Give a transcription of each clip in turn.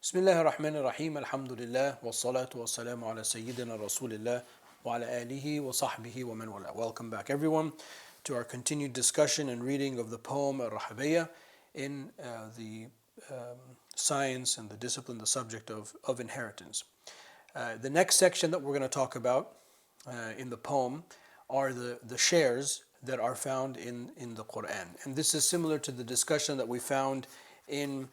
Bismillahirrahmanirrahim. Alhamdulillah. Wassalatu wassalamu ala Sayyidina Rasulillah wa ala alihi wa sahbihi wa man wala. Welcome back, everyone, to our continued discussion and reading of the poem Al-Rahabiyya in the science and the discipline, the subject of inheritance. The next section that we're going to talk about in the poem are the shares that are found in the Quran. And this is similar to the discussion that we found in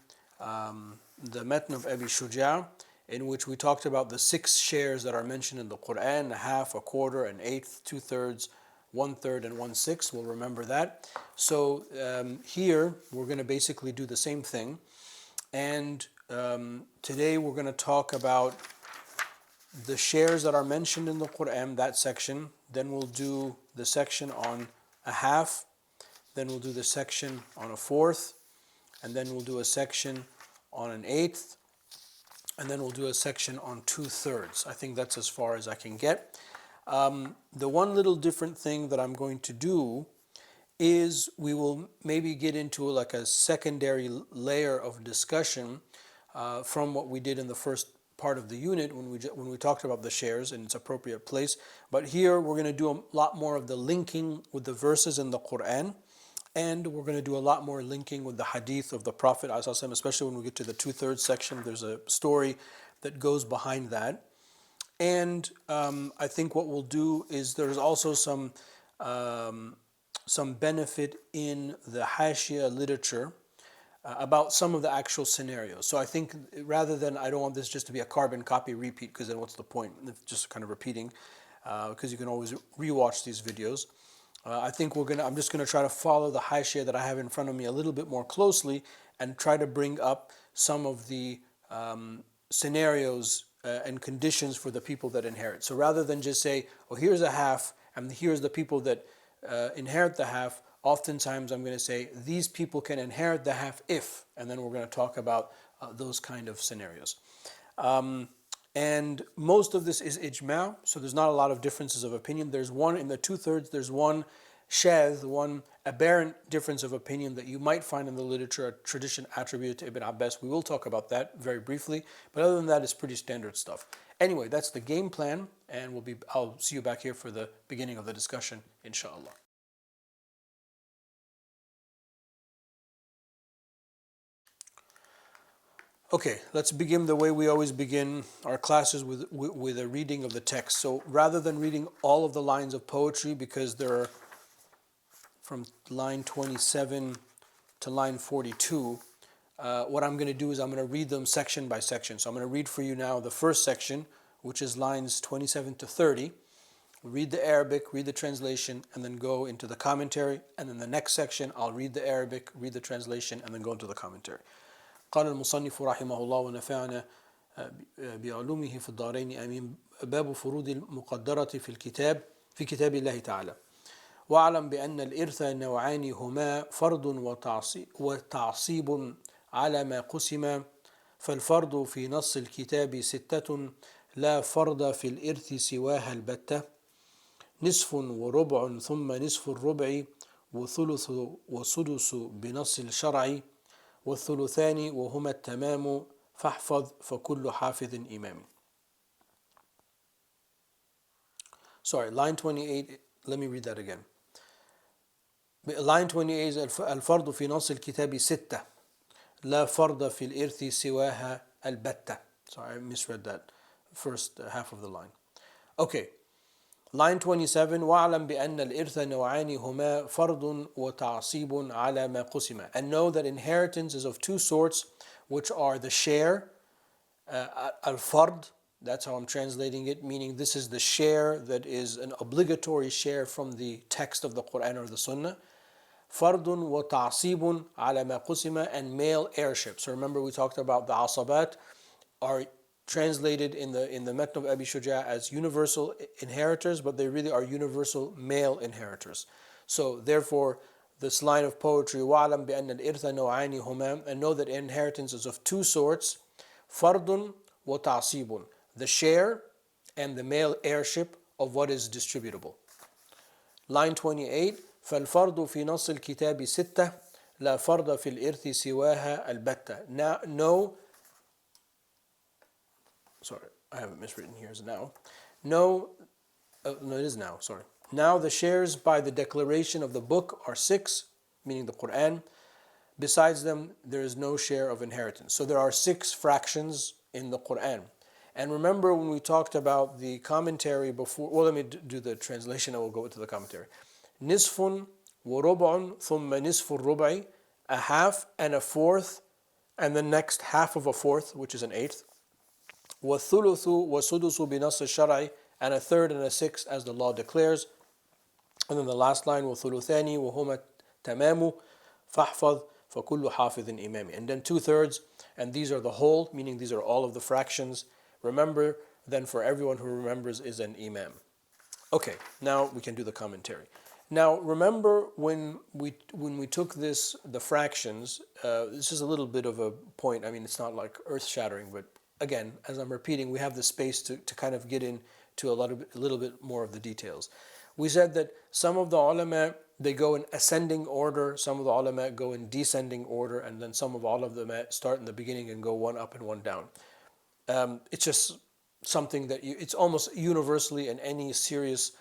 the Matn of Abi Shuja', in which we talked about the 6 shares that are mentioned in the Quran: a half, a quarter, an eighth, 2/3, 1/3, and 1/6. We'll remember that. So here we're going to basically do the same thing. And today we're going to talk about the shares that are mentioned in the Quran, that section. Then we'll do the section on a half. Then we'll do the section on a fourth. And then we'll do a section on an eighth. And then we'll do a section on 2/3. I think that's as far as I can get. The one little different thing that I'm going to do is we will maybe get into like a secondary layer of discussion from what we did in the first part of the unit when we talked about the shares in its appropriate place. But here we're going to do a lot more of the linking with the verses in the Quran, and we're going to do a lot more linking with the hadith of the Prophet ﷺ, especially when we get to the 2/3 section. There's a story that goes behind that. And I think what we'll do is there's also some benefit in the Hashia literature about some of the actual scenarios. So I think rather than, I don't want this just to be a carbon copy repeat, because then what's the point? It's just kind of repeating, because you can always rewatch these videos. I think I'm just going to try to follow the Hashia that I have in front of me a little bit more closely and try to bring up some of the scenarios and conditions for the people that inherit. So rather than just say, oh, here's a half and here's the people that inherit the half, oftentimes I'm going to say these people can inherit the half if, and then we're going to talk about those kind of scenarios. And most of this is ijma', so there's not a lot of differences of opinion. There's one in the 2/3, there's one shadh, one aberrant difference of opinion that you might find in the literature, a tradition attributed to Ibn Abbas. We will talk about that very briefly, but other than that, it's pretty standard stuff. Anyway, that's the game plan, and I'll see you back here for the beginning of the discussion, inshallah. Okay, let's begin the way we always begin our classes with a reading of the text. So rather than reading all of the lines of poetry, because there are from line 27 to line 42, what I'm going to do is I'm going to read them section by section. So I'm going to read for you now the first section, which is lines 27 to 30. Read the Arabic, read the translation, and then go into the commentary. And then the next section, I'll read the Arabic, read the translation, and then go into the commentary. قال المصنف رحمه الله ونفعنا بعلومه في الدارين آمين. باب فروض المقدرة في كتاب الله تعالى. واعلم بأن الإرث نوعان هما فرض وتعصيب على ما قسم. فالفرض في نص الكتاب 6 لا فرض في الإرث سواها البتة. نصف وربع ثم نصف الربع وثلث وسدس بنص الشرع والثلثان وهما التمام فاحفظ فكل حافظ إمام. Sorry, line 28, let me read that again. Line 28 is الفرض في نص الكتاب 6 لا فرض في الإرث سواها البتة. Sorry, I misread that first half of the line. Okay. Line 27, وَاعْلَمْ بِأَنَّ الْإِرْثَ نَوْعَانِ هُمَا فَرْضٌ وَتَعْصِيبٌ عَلَى مَا قُسِمَ. And know that inheritance is of 2 sorts, which are the share, al-fard, that's how I'm translating it, meaning this is the share that is an obligatory share from the text of the Quran or the Sunnah. فَرْضٌ وَتَعْصِيبٌ عَلَى مَا قُسِمَ, and male heirship. So remember we talked about the asabat are translated in the Matn of Abi Shuja' as universal inheritors, but they really are universal male inheritors. So therefore, this line of poetry, وَعْلَمْ بِأَنَّ الْإِرْثَ نَوْعَانِ هُمَا, and know that inheritance is of 2 sorts, فَرْضٌ وَتَعْصِيبٌ, the share and the male heirship of what is distributable. Line 28, فَالْفَرْضُ فِي نَصِّ الْكِتَابِ 6 لا فرض في الإرث سواها البتة. Now, know sorry, I have it miswritten here as now. No, no, it is now, sorry. Now the shares by the declaration of the book are 6, meaning the Quran. Besides them, there is no share of inheritance. So there are 6 fractions in the Quran. And remember when we talked about the commentary before, well, let me do the translation and we'll go into the commentary. Nisfun wa rub'un thumma nisfu rubai, a half and a fourth, and the next half of a fourth, which is an eighth. Wa thuluthu wa sudusu binas al-shar'i, and a third and a sixth as the law declares. And then the last line, wa thuluthani wa huma tamamu fahfadh fa kullu hafidhin imami. And then 2/3, and these are the whole, meaning these are all of the fractions. Remember, then for everyone who remembers is an imam. Okay, now we can do the commentary. Now remember when we took the fractions, this is a little bit of a point. I mean, it's not like earth-shattering, but again, as I'm repeating, we have the space to kind of get into a little bit more of the details. We said that some of the ulama, they go in ascending order, some of the ulama go in descending order, and then some of all of them start in the beginning and go one up and one down. It's just something that it's almost universally in any serious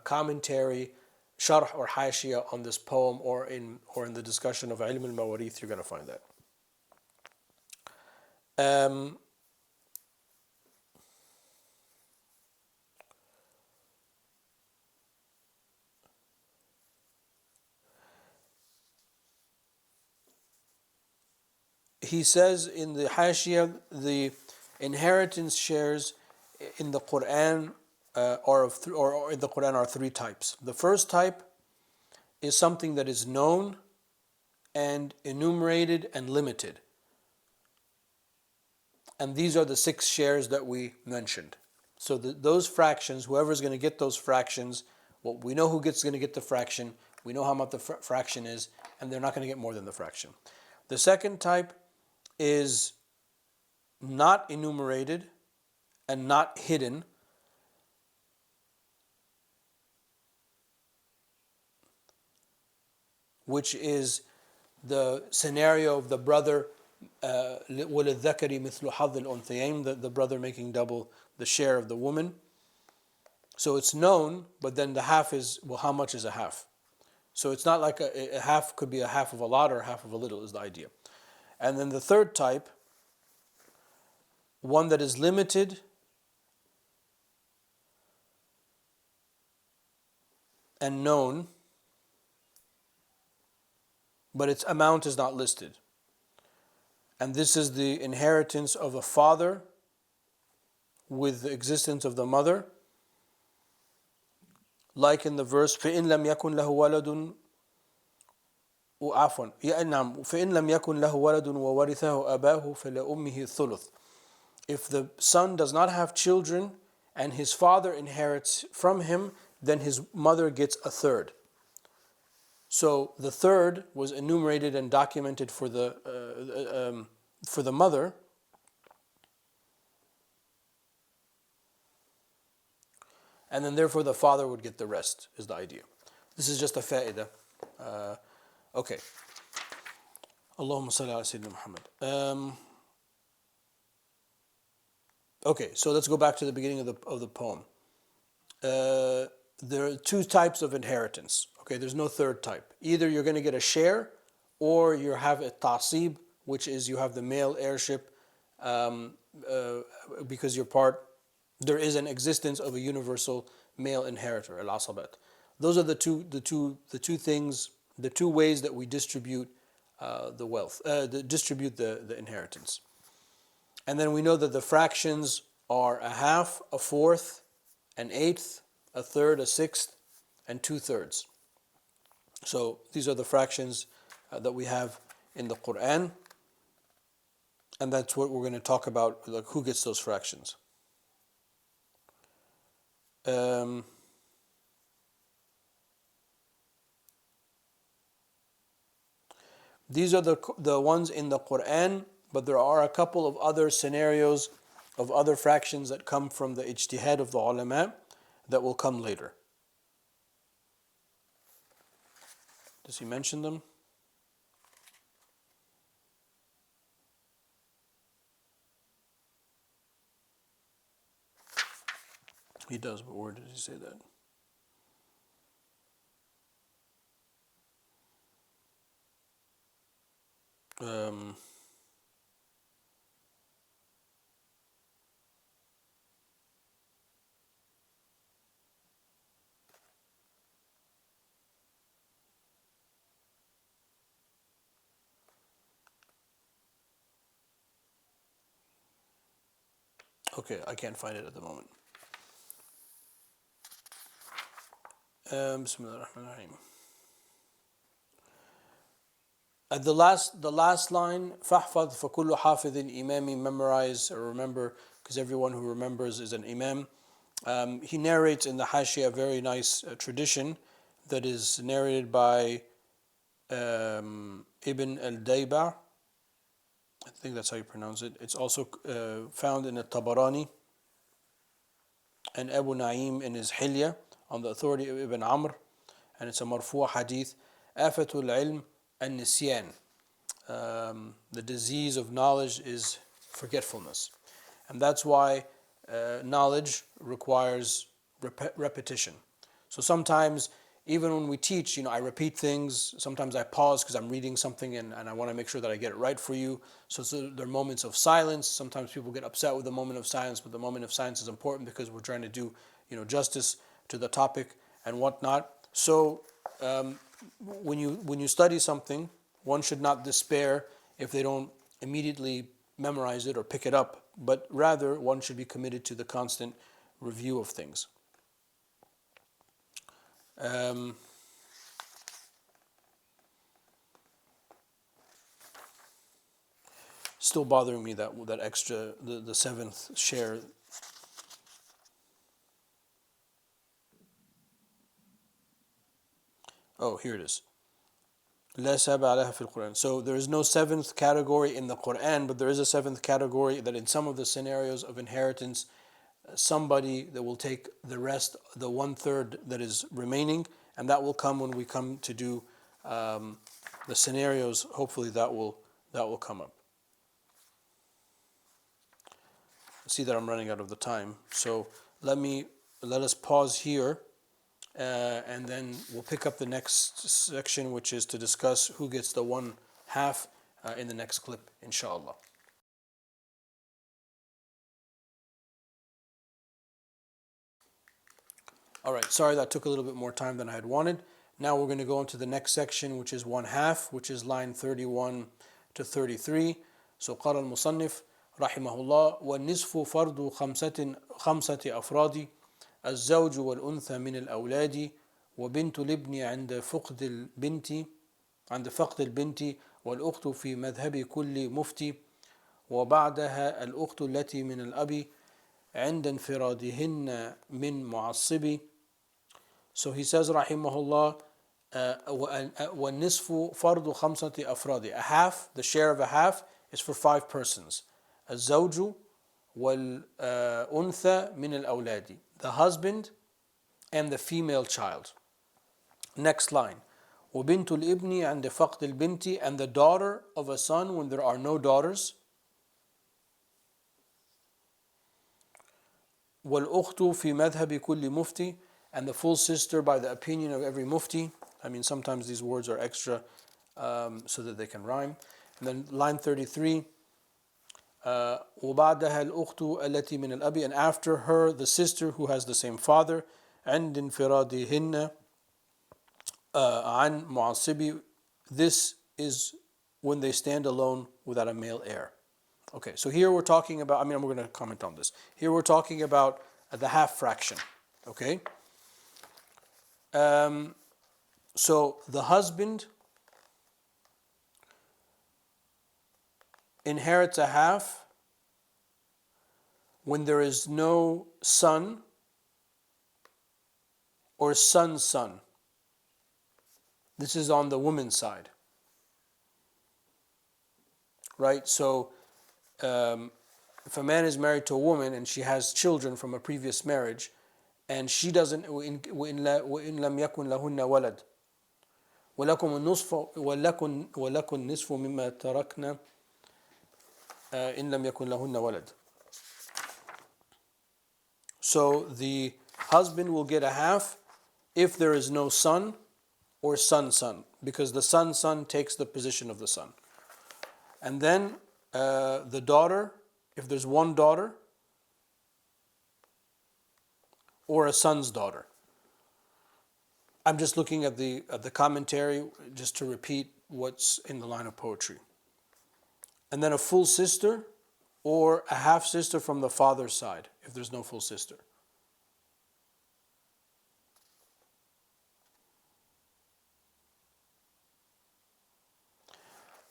commentary, sharh or hashiyah on this poem, or in the discussion of ilm al-mawarith, you're going to find that. He says in the hashiyah, the inheritance shares in the Quran or in the Quran are 3 types. The first type is something that is known and enumerated and limited. And these are the 6 shares that we mentioned. So those fractions, whoever's going to get those fractions, well, we know who's going to get the fraction, we know how much the fraction is, and they're not going to get more than the fraction. The second type is not enumerated and not hidden. Which is the scenario of the brother, وَلِلذَّكَرِ مِثْلُ حَظِّ الْأُنْثَيَيْنِ, the brother making double the share of the woman. So it's known, but then the half is, well, how much is a half? So it's not like a half could be a half of a lot or a half of a little is the idea. And then the third type, one that is limited and known, but its amount is not listed. And this is the inheritance of a father with the existence of the mother. Like in the verse, فَإِن لَمْ يَكُنْ لَهُ وَلَدٌ عفوا نعم فإن لم يكن له ولد وورثه أباه فلأمه الثلث. If the son does not have children and his father inherits from him, then his mother gets a third. So the third was enumerated and documented for the mother. And then therefore the father would get the rest, is the idea. This is just a fa'idah. Okay. Allahumma salli ala Sayyidina Muhammad. Okay, so let's go back to the beginning of the poem. There are 2 types of inheritance. Okay, there's no third type. Either you're going to get a share, or you have a ta'sib, which is you have the male heirship, because you're part. There is an existence of a universal male inheritor, al-asabat. Those are the two things, the 2 ways that we distribute the wealth, distribute the inheritance. And then we know that the fractions are a half, a fourth, an eighth, a third, a sixth, and 2/3. So these are the fractions that we have in the Quran, and that's what we're going to talk about, like who gets those fractions. These are the ones in the Quran, but there are a couple of other scenarios of other fractions that come from the ijtihad of the ulama that will come later. Does he mention them? He does, but where did he say that? Um, okay, I can't find it at the moment. Bismillah ar-Rahman ar-Rahim. At the last line, فَحْفَظْ فَكُلُّ حَافِظٍ إِمَامٍ, memorize or remember, because everyone who remembers is an imam. He narrates in the Hashia a very nice tradition that is narrated by Ibn al-Dayba. I think that's how you pronounce it. It's also found in the Tabarani and Abu Na'im in his Hilya on the authority of Ibn Amr, and it's a marfu' hadith. Afatul ilm and nisyan. The disease of knowledge is forgetfulness, and that's why knowledge requires repetition. So sometimes, even when we teach, I repeat things. Sometimes I pause because I'm reading something and I want to make sure that I get it right for you. So there are moments of silence. Sometimes people get upset with the moment of silence, but the moment of silence is important because we're trying to do, justice to the topic and whatnot. So when you study something, one should not despair if they don't immediately memorize it or pick it up, but rather one should be committed to the constant review of things. Still bothering me that extra the seventh share. Oh, here it is. لا سابع لها في القرآن. So there is no seventh category in the Quran, but there is a seventh category that in some of the scenarios of inheritance, somebody that will take the rest, the 1/3 that is remaining, and that will come when we come to do the scenarios. Hopefully that will come up. I see that I'm running out of the time, so let us pause here. And then we'll pick up the next section, which is to discuss who gets the 1/2 in the next clip, inshallah. All right, sorry that took a little bit more time than I had wanted. Now we're going to go into the next section, which is 1/2, which is line 31 to 33. So قال المصنف رحمه الله والنصف فرض خمسة أفراد الزوج والأنثى من الأولاد وبنت الابن عند فقد البنت والأخت في مذهب كل مفتي وبعدها الأخت التي من الأب عند انفرادهن من معصب. So he says رحمه الله والنصف فرض خمسة أفراد. A half, the share of a half, is for 5 persons. الزوج والأنثى من الأولاد, the husband and the female child. Next line. وبنت الابن عند فقد البنت, and the daughter of a son when there are no daughters. والأخت في مذهب كل مفتي, and the full sister by the opinion of every mufti. I mean, sometimes these words are extra so that they can rhyme. And then line 33. وبعدها الأخت التي من الأب, and after her the sister who has the same father. عند انفرادهن عن معصب, this is when they stand alone without a male heir. Okay, so here we're talking about, we're going to comment on this. Here we're talking about the half fraction. Okay? So the husband inherits a half when there is no son or son's son. This is on the woman's side. Right? So if a man is married to a woman and she has children from a previous marriage, and she doesn't, وإن لم يكن لهن ولد ولكن نصف مما تركنا إن لم يكن لهن ولد. So the husband will get a half if there is no son or son, because the son takes the position of the son. And then the daughter, if there's one daughter or a son's daughter. I'm just looking at the commentary just to repeat what's in the line of poetry. And then a full sister or a half sister from the father's side, if there's no full sister.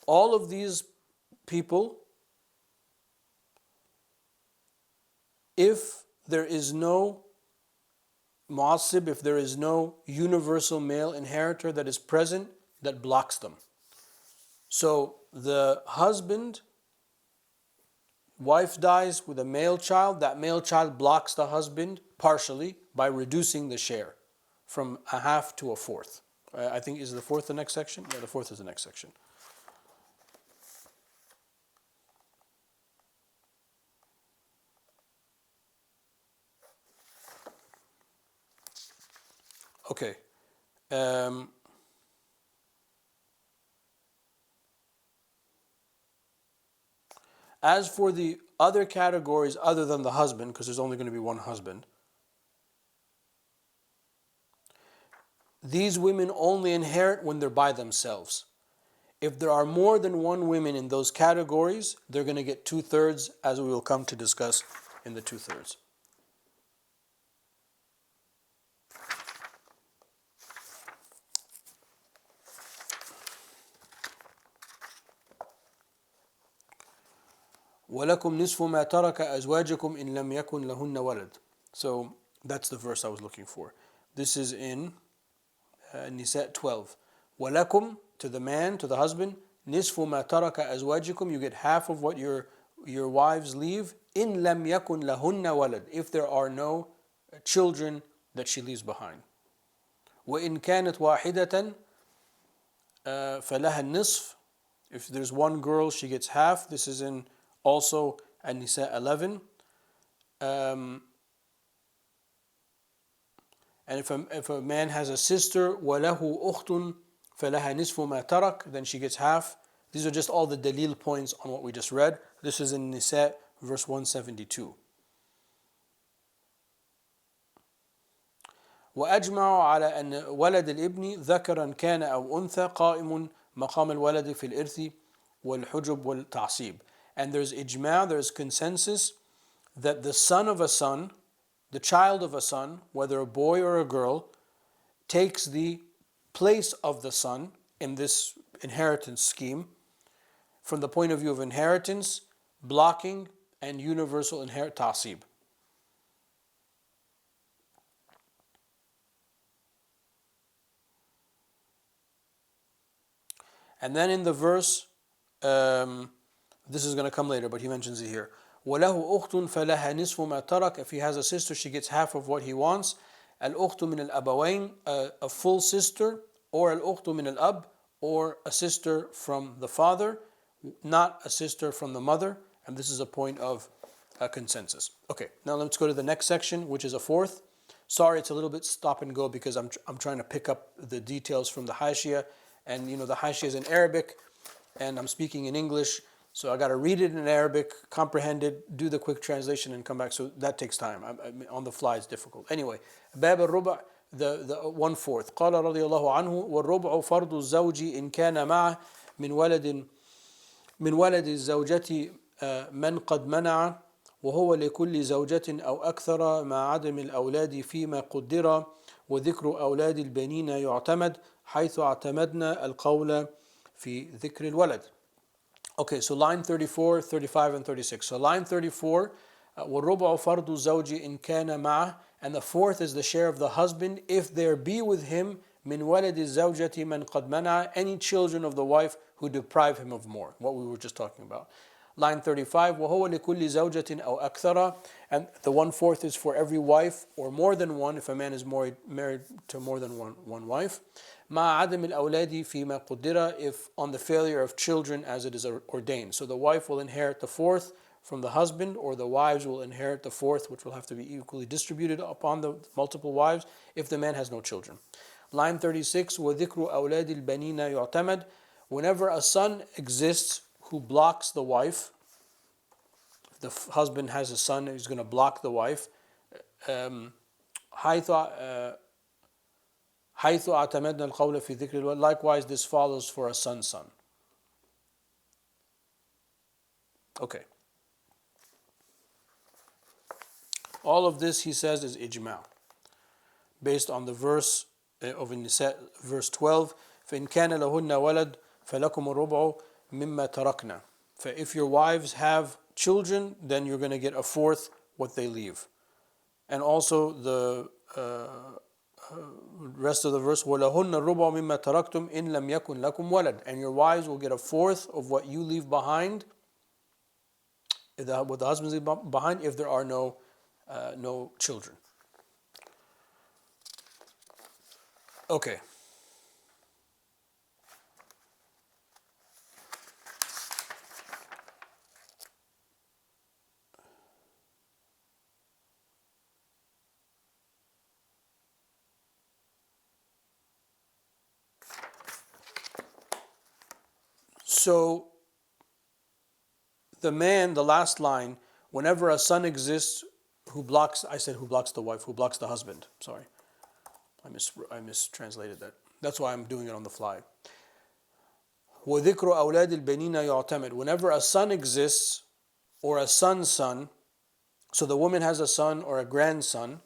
All of these people, if there is no mu'assib, if there is no universal male inheritor that is present, that blocks them. So the husband, wife dies with a male child, that male child blocks the husband partially by reducing the share from a half to a fourth. I think, is the fourth the next section? Yeah, the fourth is the next section. Okay. As for the other categories other than the husband, because there's only going to be one husband, these women only inherit when they're by themselves. If there are more than one woman in those categories, they're going to get 2/3, as we will come to discuss in the 2/3. وَلَكُمْ نِصْفُ مَا تَرَكَ أَزْوَاجُكُمْ إِنْ لَمْ يَكُنْ لَهُنَّ وَلَدٌ. So that's the verse I was looking for. This is in Nisa 12. وَلَكُمْ, to the man, to the husband, نِصْفُ مَا تَرَكَ أَزْوَاجُكُمْ, you get half of what your wives leave, إِنْ لَمْ يَكُنْ لَهُنَّ وَلَدٌ, if there are no children that she leaves behind. وَإِنْ كَانَتْ وَاحِدَةً فَلَهَا النِّصْفُ, if there's one girl, she gets half. This is in also An-Nisa 11. And if a man has a sister, وَلَهُ أُخْتٌ فَلَهَا نِصْفُ مَا تَرَكَ, then she gets half. These are just all the dalil points on what we just read. This is in Nisa verse 172. وأجمع على أن ولد الابن ذكرا كان أو أنثى قائم مقام الولد في الإرث والحجب والتعصيب. And there's ijma', there's consensus that the son of a son, the child of a son, whether a boy or a girl, takes the place of the son in this inheritance scheme from the point of view of inheritance, blocking, and universal ta'asib. And then in the verse, this is going to come later, but he mentions it here. وَلَهُ أُخْتٌ فَلَهَا نِصْفُ مَا تَرَكَ. If he has a sister, she gets half of what he wants. الْأُخْتُ مِنَ الْأَبَوَيْنِ, a full sister, or الْأُخْتُ مِنَ الْأَبْ, or a sister from the father, not a sister from the mother. And this is a point of consensus. Okay, now let's go to the next section, which is a fourth. Sorry, it's a little bit stop and go because I'm trying to pick up the details from the Hashia. And the Hashia is in Arabic, and I'm speaking in English. So I got to read it in Arabic, comprehend it, do the quick translation, and come back. So that takes time. On the fly, it's difficult. Anyway, باب الربع, the 1/4. قال رضي الله عنه والربع فرض الزوج إن كان معه من ولد الزوجة من قد منع وهو لكل زوجة أو أكثر مع عدم الأولاد فيما قدر وذكر أولاد البنين يعتمد حيث اعتمدنا القول في ذكر الولد. Okay, so line 34, 35, and 36. So line 34, وَالرُّبْعُ فَرْضُ الزَّوْجِ إِنْ كَانَ مَعَهُ, and the fourth is the share of the husband if there be with him مِنْ وَلَدِ الزَّوْجَةِ مَنْ قَدْ مَنَعَ, any children of the wife who deprive him of more, what we were just talking about. Line 35, وَهُوَ لِكُلِّ زَوْجَةٍ أَوْ أَكْثَرَ, and the 1/4 is for every wife or more than one if a man is married to more than one wife. مع عدم الأولاد فيما قدر, if on the failure of children as it is ordained. So the wife will inherit the fourth from the husband, or the wives will inherit the fourth, which will have to be equally distributed upon the multiple wives if the man has no children. Line 36, وَذِكْرُ أَوْلَادِ الْبَنِينَ يُعْتَمَدْ. Whenever a son exists who blocks the wife, the husband has a son who's going to block the wife. حيث اعتمدنا القول في ذكر الولد. Likewise, this follows for a son's son. Okay. All of this, he says, is ijma', based on the verse of Nisa, verse 12. فإن كان لهن ولد فلكم الربع مما تركنا. If your wives have children, then you're going to get a fourth what they leave. And also the rest of the verse, وَلَهُنَّ الرُّبُعُ مِمَّا تَرَكْتُمْ إِن لَمْ يَكُنْ لَكُمْ وَلَدٌ. And your wives will get a fourth of what you leave behind, what the husbands leave behind, if there are no children. Okay. So the man, the last line, whenever a son exists who blocks, I said who blocks the wife, who blocks the husband. Sorry, I mistranslated that. That's why I'm doing it on the fly. وَذِكْرُ أَوْلَادِ الْبَنِينَ يُعْتَمَدْ. Whenever a son exists, or a son's son, so the woman has a son or a grandson,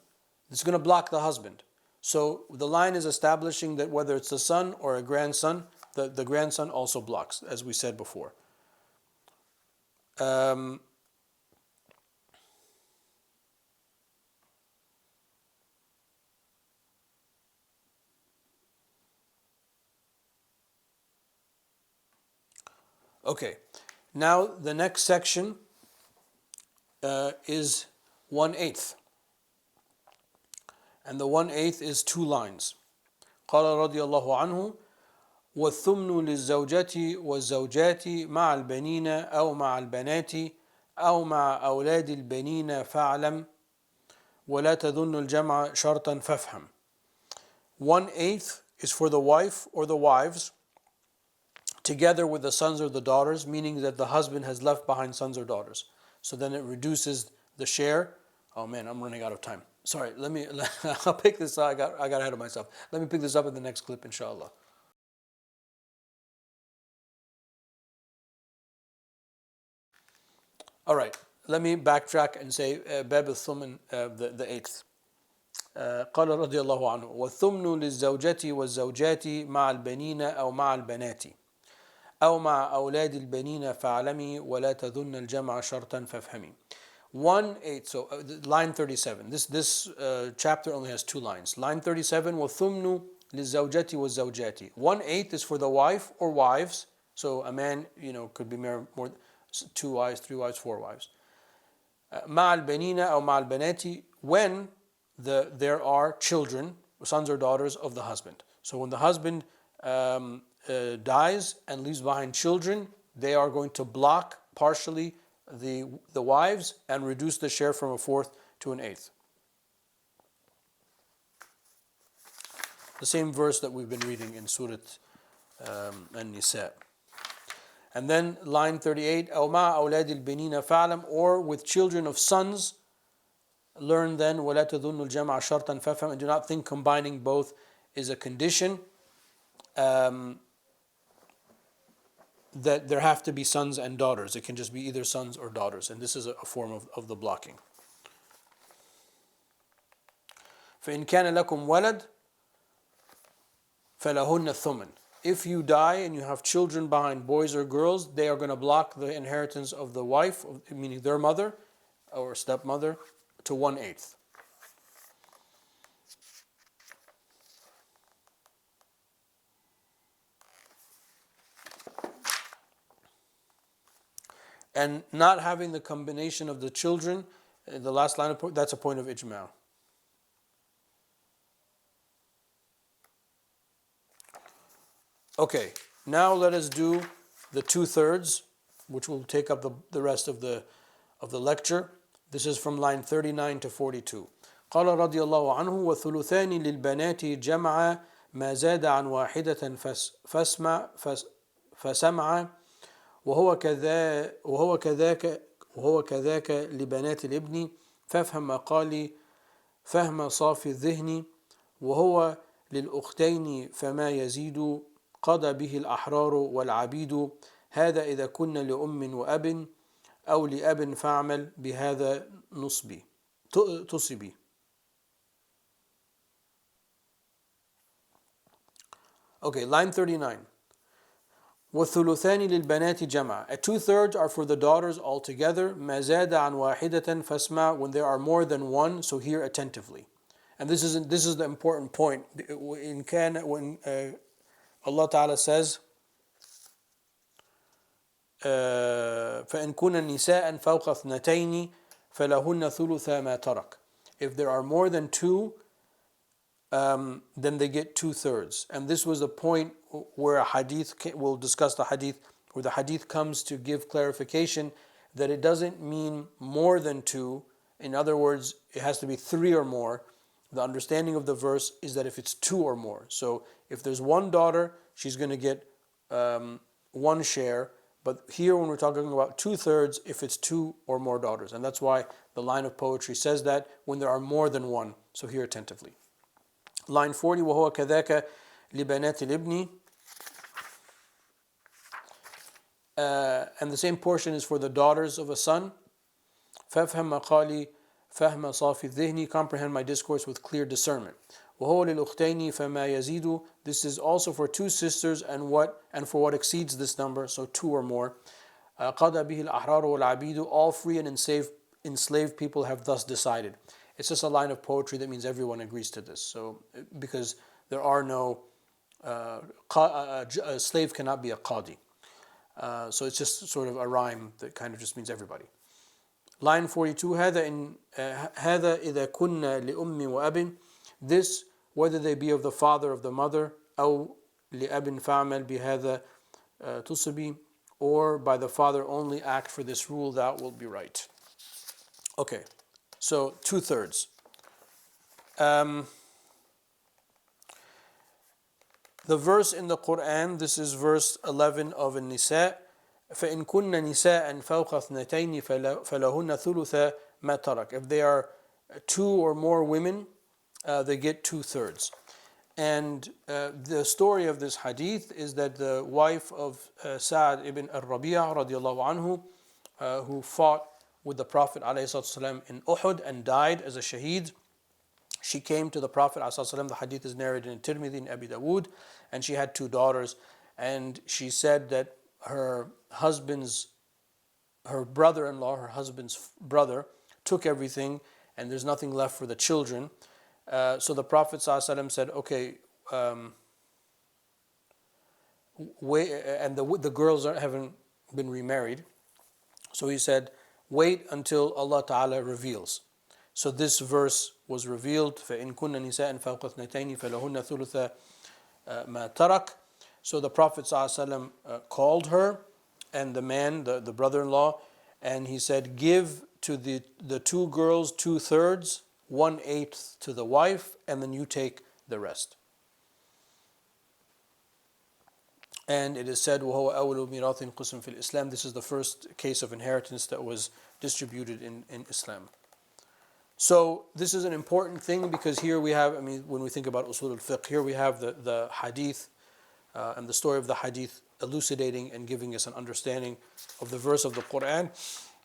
it's going to block the husband. So the line is establishing that whether it's a son or a grandson, the grandson also blocks, as we said before. Okay, now the next section is 1/8. And the 1/8 is 2 lines. قال رضي الله عنه والثمن للزوجة والزوجات مع البنين أو مع البنات أو مع أولاد البنين فاعلم ولا تظن الجمع شرطا فافهم. 1/8 is for the wife or the wives, together with the sons or the daughters, meaning that the husband has left behind sons or daughters. So then it reduces the share. Oh man, I'm running out of time. Sorry, I'll pick this up. I got ahead of myself. Let me pick this up in the next clip, inshallah. All right, let me backtrack and say باب الثمن, the 8th. قال رضي الله عنه والثمن للزوجة والزوجات مع البنين أو مع البنات أو مع أولاد البنين فاعلمي ولا تظن الجمع شرطا فافهمي. 1/8. So line 37. This chapter only has 2 lines. Line 37. وَالثُّمْنُ لِلزَّوْجَةِ وَالزَّوْجَاتِ. 1/8 is for the wife or wives. So a man, could be married more, 2 wives, 3 wives, 4 wives. مع البنين أو مع البنات, when there are children, sons or daughters of the husband. So when the husband dies and leaves behind children, they are going to block partially the wives and reduce the share from 1/4 to 1/8. The same verse that we've been reading in Surah An-Nisa. And then line 38, أو مع أولاد البنين فاعلم, or with children of sons, learn then ولا تظن الجمع شرطا فافهم, and do not think combining both is a condition. That there have to be sons and daughters. It can just be either sons or daughters, and this is a form of the blocking. فإن كان لكم ولد فلهن الثمن. If you die and you have children behind, boys or girls, they are going to block the inheritance of the wife, meaning their mother or stepmother, to 1/8. And not having the combination of the children, the last line of that's a point of ijma'. Okay, now let us do the 2/3, which will take up the rest of the of the lecture. This is from line 39 to 42. قال رضي الله عنه وثلثان للبنات جمع ما زاد عن واحدة فسمع وهو كذاك لبنات الابن فافهم مقالي فهم صافي الذهن وهو للأختين فما يزيد قضى به الأحرار والعبيد هذا إذا كن لأم وأب أو لأب فاعمل بهذا نصبي تصبي. Okay, line 39. وَالثُّلُثَانِ لِلْبَنَاتِ جَمْعًا. 2/3 are for the daughters altogether. مَا زَادَ عَنْ وَاحِدَةٍ فَاسْمَعْ. When there are more than one, so hear attentively. And this is the important point. When Allah Ta'ala says, فَإِن كُنَّ نِسَاءً فَوْقَ اثْنَتَيْنِ فَلَهُنَّ ثُلُثَ مَا تَرَكَ. If there are more than two, then they get 2/3. And this was the point where a hadith, we'll discuss the hadith, where the hadith comes to give clarification that it doesn't mean more than two. In other words, it has to be three or more. The understanding of the verse is that if it's two or more. So if there's one daughter, she's going to get one share. But here when we're talking about 2/3, if it's two or more daughters. And that's why the line of poetry says that when there are more than one. So hear attentively. Line 40, وَهُوَ كَذَاكَ لِبَنَاتِ الْإِبْنِ. And the same portion is for the daughters of a son. فَافْهَمْ مَقَالِي فَهْمَ صَافِ الذِّهْنِ. Comprehend my discourse with clear discernment. وَهُوَ لِلْأُخْتَيْنِ فَمَا يَزِيدُ. This is also for two sisters and for what exceeds this number, so two or more. قَضَى بِهِ الْأَحْرَارُ وَالْعَبِيدُ. All free and enslaved people have thus decided. It's just a line of poetry that means everyone agrees to this. So, because there are no, a slave cannot be a qadi. So it's just sort of a rhyme that kind of just means everybody. Line 42, هذا إذا كنا لأم وأب. This, whether they be of the father or of the mother, أو لأب فاعمل بهذا تصبي, or by the father only act for this rule, that will be right. Okay. So 2/3. The verse in the Quran, this is verse 11 of An-Nisa. فَإِن كُنَّ نِسَاءً فَوْقَ اثْنَتَيْنِ فَلَهُنَّ ثُلُثَ مَا تَرَكَ. If they are two or more women, they get 2/3. And the story of this hadith is that the wife of Sa'ad ibn al-Rabi'a radiallahu anhu, who fought with the Prophet ﷺ in Uhud and died as a shaheed, she came to the Prophet ﷺ. The hadith is narrated in Tirmidhi and Abi Dawood, and she had two daughters, and she said that her brother-in-law, her husband's brother, took everything, and there's nothing left for the children. So the Prophet ﷺ said, okay, wait, and the girls haven't been remarried. So he said, wait until Allah Ta'ala reveals. So this verse was revealed. فَإِن كُنَّ نِسَاءً فَوْقَ اثْنَتَيْنِ فَلَهُنَّ ثُلُثَ مَا تَرَكَ. So the Prophet ﷺ called her and the man, the brother-in-law, and he said, give to the two girls 2/3, 1/8 to the wife, and then you take the rest. And it is said, وَهُوَ أَوْلُ مِيرَاثٍ قُسْمٍ فِي الْإِسْلَامِ. This is the first case of inheritance that was distributed in Islam. So this is an important thing because here we have, when we think about usul al-fiqh, here we have the hadith and the story of the hadith elucidating and giving us an understanding of the verse of the Quran,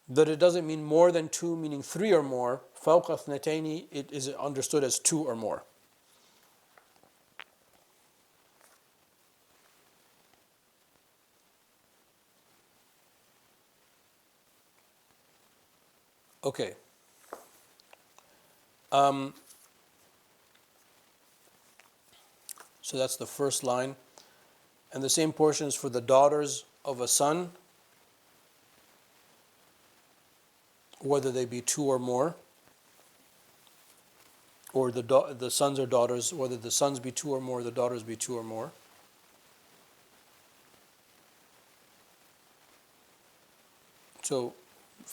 that it doesn't mean more than two, meaning three or more. فَوْقَ اثْنَتَيْنِ, it is understood as two or more. Okay. So that's the first line. And the same portion is for the daughters of a son, whether they be two or more, or the sons or daughters, whether the sons be two or more, the daughters be two or more. So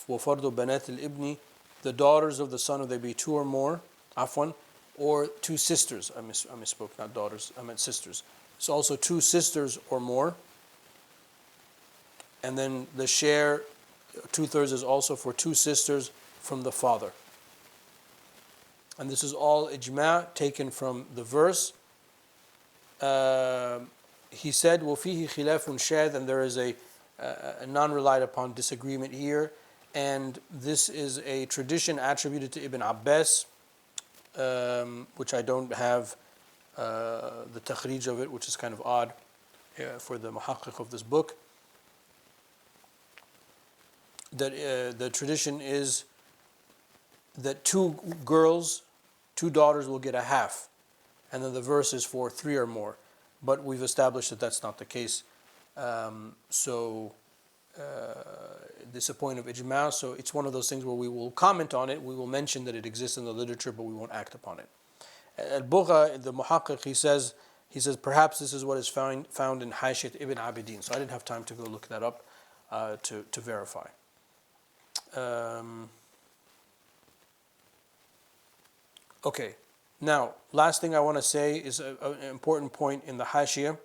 وَفَرْضُ بَنَاتِ الْإِبْنِ, the daughters of the son, if they be two or more, afwan, or two sisters. I misspoke, not daughters, I meant sisters. It's also two sisters or more. And then the share, 2/3 is also for two sisters from the father. And this is all ijma' taken from the verse. He said, وَفِيهِ خِلَافٌ شَاذٌ, and there is a non-relied upon disagreement here. And this is a tradition attributed to Ibn Abbas, which I don't have the takhrij of it, which is kind of odd for the muhaqqiq of this book. That the tradition is that two daughters will get a half, and then the verse is for three or more. But we've established that that's not the case. This is a point of ijma', so it's one of those things where we will comment on it, we will mention that it exists in the literature, but we won't act upon it. Al-Bugha, the muhaqqiq, he says perhaps this is what is found in Hashiyat Ibn Abidin. So I didn't have time to go look that up to verify. Okay, now last thing I want to say is an important point in the Hashiyah.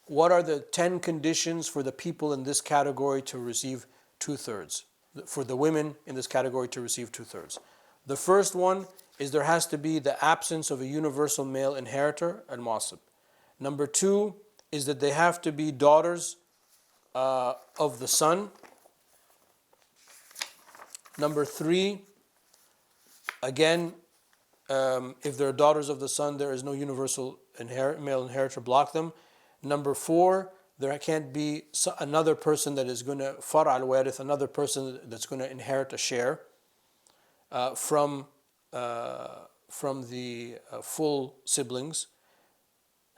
What are the 10 conditions for the people in this category to receive 2/3? For the women in this category to receive 2/3. The first one is there has to be the absence of a universal male inheritor, al-Masib. Number 2 is that they have to be daughters of the son. Number 3, again, if they're daughters of the son, there is no universal male inheritor, block them. Number 4, there can't be another person that is going to far' al-warith, another person that's going to inherit a share from the full siblings.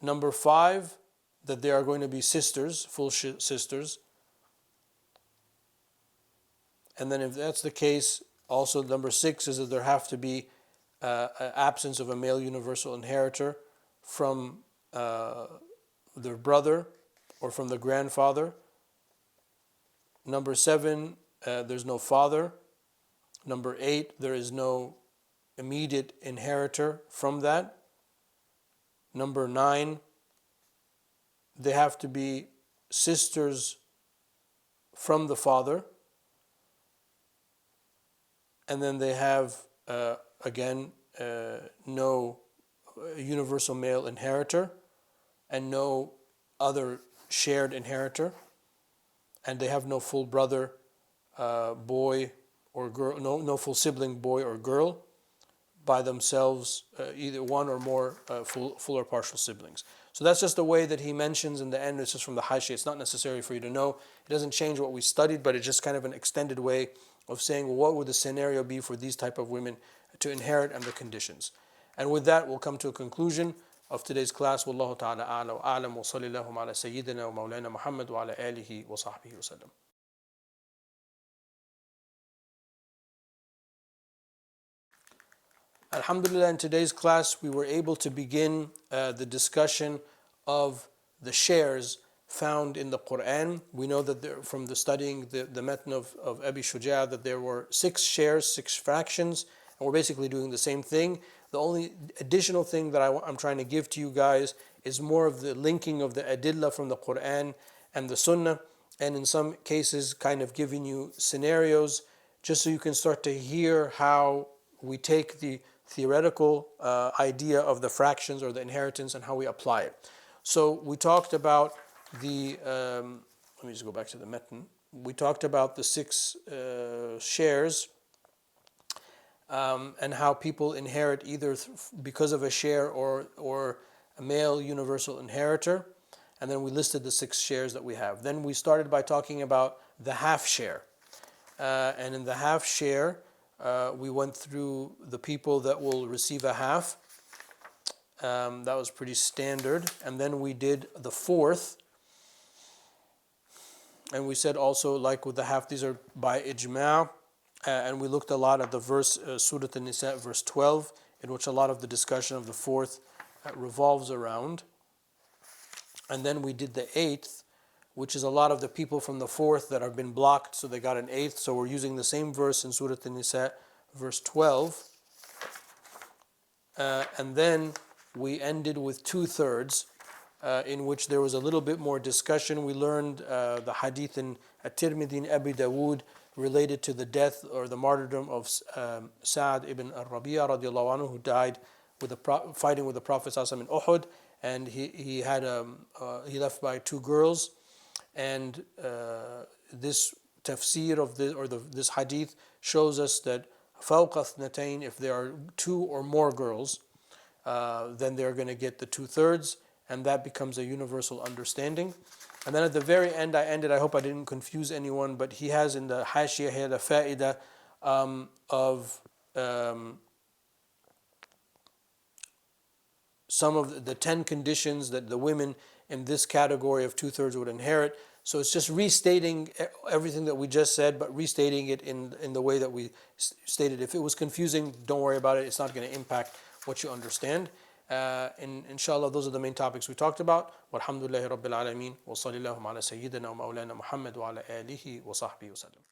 Number 5, that they are going to be sisters, full sisters. And then if that's the case, also number 6 is that there have to be an absence of a male universal inheritor from their brother or from the grandfather. Number 7, there's no father. Number 8, there is no immediate inheritor from that. Number 9, they have to be sisters from the father. And then they have, no universal male inheritor and no other shared inheritor. And they have no full brother, boy or girl, no full sibling, boy or girl, by themselves, either one or more full or partial siblings. So that's just the way that he mentions in the end. It's just from the Hashiyah. It's not necessary for you to know. It doesn't change what we studied, but it's just kind of an extended way of saying, well, what would the scenario be for these type of women to inherit and the conditions. And with that, we'll come to a conclusion of today's class. Wallahu ta'ala a'la wa a'lam wa sallallahu ala sayyidina wa mawlana Muhammad wa ala alihi wa sahbihi wa sallam. Alhamdulillah, in today's class, we were able to begin the discussion of the shares found in the Quran. We know that from the studying the matn of Abi Shuja' that there were 6 shares, 6 fractions, and we're basically doing the same thing. The only additional thing that I'm trying to give to you guys is more of the linking of the adillah from the Quran and the Sunnah, and in some cases kind of giving you scenarios just so you can start to hear how we take the theoretical idea of the fractions or the inheritance and how we apply it. So we talked about let me just go back to the matn. We talked about the 6 shares and how people inherit either because of a share or a male universal inheritor. And then we listed the 6 shares that we have. Then we started by talking about the half share. And in the half share, we went through the people that will receive a half. That was pretty standard. And then we did the fourth. And we said also, like with the half, these are by ijma'. And we looked a lot at the verse, Surah An-Nisa, verse 12, in which a lot of the discussion of the fourth revolves around. And then we did the 8th, which is a lot of the people from the fourth that have been blocked, so they got an eighth. So we're using the same verse in Surah An-Nisa, verse 12. And then we ended with 2/3, in which there was a little bit more discussion. We learned the hadith in At-Tirmidhi and Abi Dawood related to the death or the martyrdom of Sa'ad ibn al-Rabi'a radiallahu anhu, who died with fighting with the Prophet ﷺ in Uhud, and he left by two girls. And this tafsir of this hadith shows us that فوق اثنتين, if there are two or more girls, then they're going to get the 2/3, and that becomes a universal understanding. And then at the very end, I hope I didn't confuse anyone, but he has in the Hashiyah here the fa'idah of some of the 10 conditions that the women in this category of 2/3 would inherit. So it's just restating everything that we just said, but restating it in the way that we stated. If it was confusing, don't worry about it. It's not going to impact what you understand. And inshallah, those are the main topics we talked about. Walhamdulillahi Rabbil Alameen. Wa sallallahu ala Sayyidina wa Mawlana Muhammad wa ala alihi wa sahbihi wa sallam.